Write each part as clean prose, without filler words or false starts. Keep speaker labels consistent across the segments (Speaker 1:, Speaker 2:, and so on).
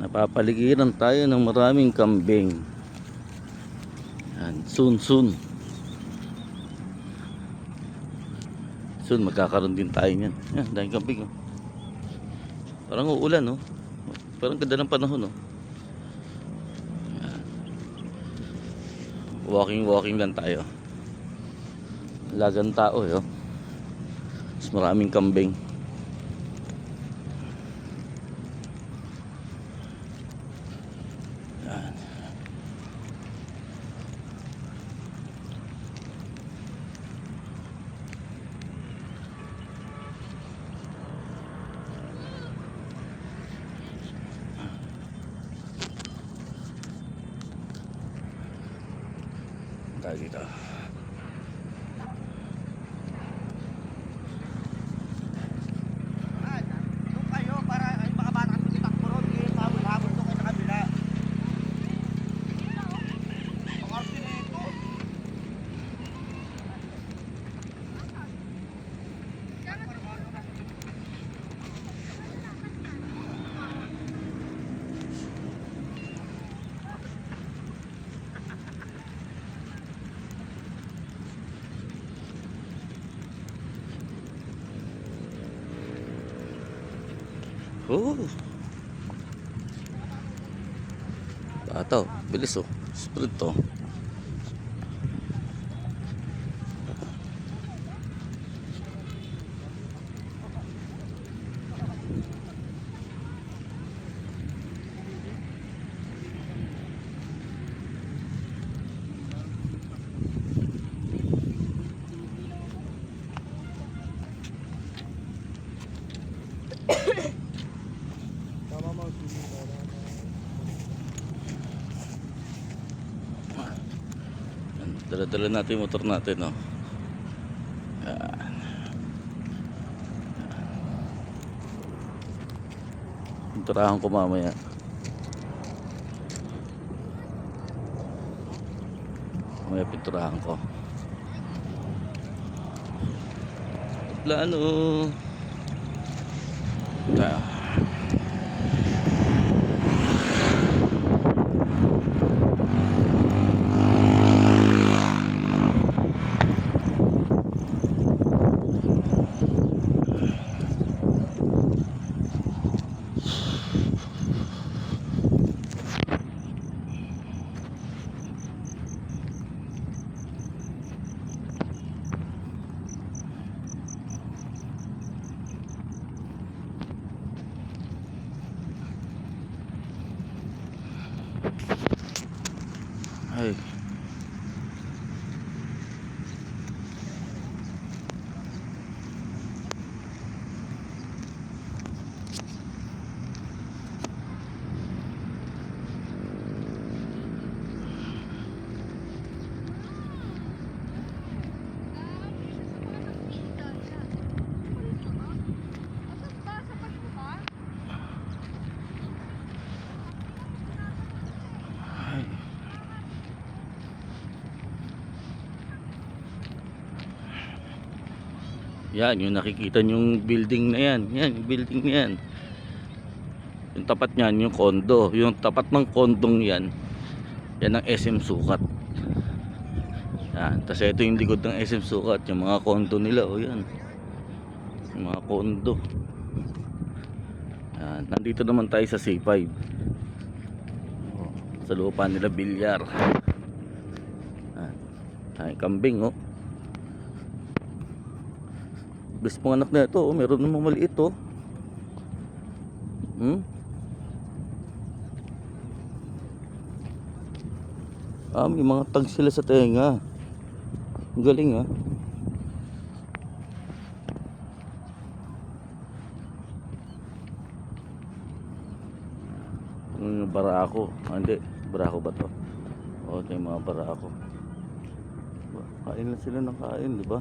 Speaker 1: Napapaligiran tayo ng maraming kambing. Yan, soon magkakaroon din tayo niyan. Yan, dahil kambing oh. Parang uulan oh. Parang ganda ng panahon oh. Yan. Walking lang tayo. Lagang tao eh oh. Mas maraming kambing. Yan. Tayo dito.
Speaker 2: Doon kayo para ay baka bata kami takbo ron. Habol-habol doon kayo sa kabila. Ang arte na ito.
Speaker 1: Oh. Bataw, bilis oh. Spread to. Dala-dala natin yung motor natin no. Yan. Pinturahan ko mamaya. Mamaya pinturahan ko. Plano. Yan. Ay. Yan, yung nakikita yung building na yan. Yan, yung building na yan. Yung tapat niyan, yung kondo. Yung tapat ng kondong yan, yan ang SM Sukat. Yan, tapos ito yung likod ng SM Sukat. Yung mga kondo nila, o yan. Yung mga kondo. Yan, nandito naman tayo sa C5. Sa lupa nila Bilyar. Yan, ay kambing oh. Best pong anak na ito, oh. Meron namang maliit oh. May mga tag sila sa tenga. Ang galing ah. Yung barako. Hindi, barako ba to? O, ito yung mga barako. Kain na sila ng kain, di ba?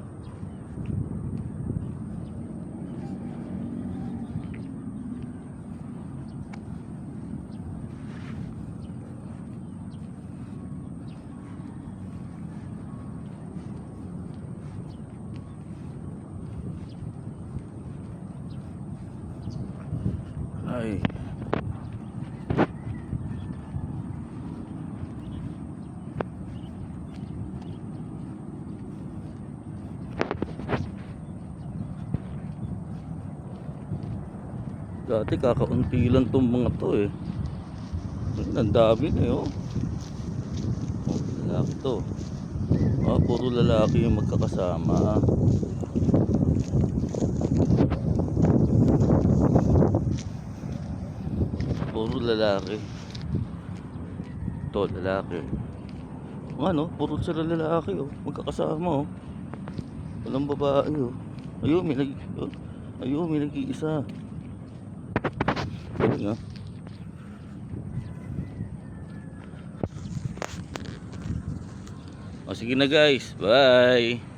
Speaker 1: Ay. Dati kakaunti lang tong mga to eh. Ayun, ang dami na oh. Oh, lalaki to. Ah, puro lalaki yung magkakasama. Puro lalaki. To, lalaki. Ano, puro sila lalaki oh. Magkakasama oh. Walang babae oh. Ayun, may nag-iisa. Ayun nga. O sige na guys, bye.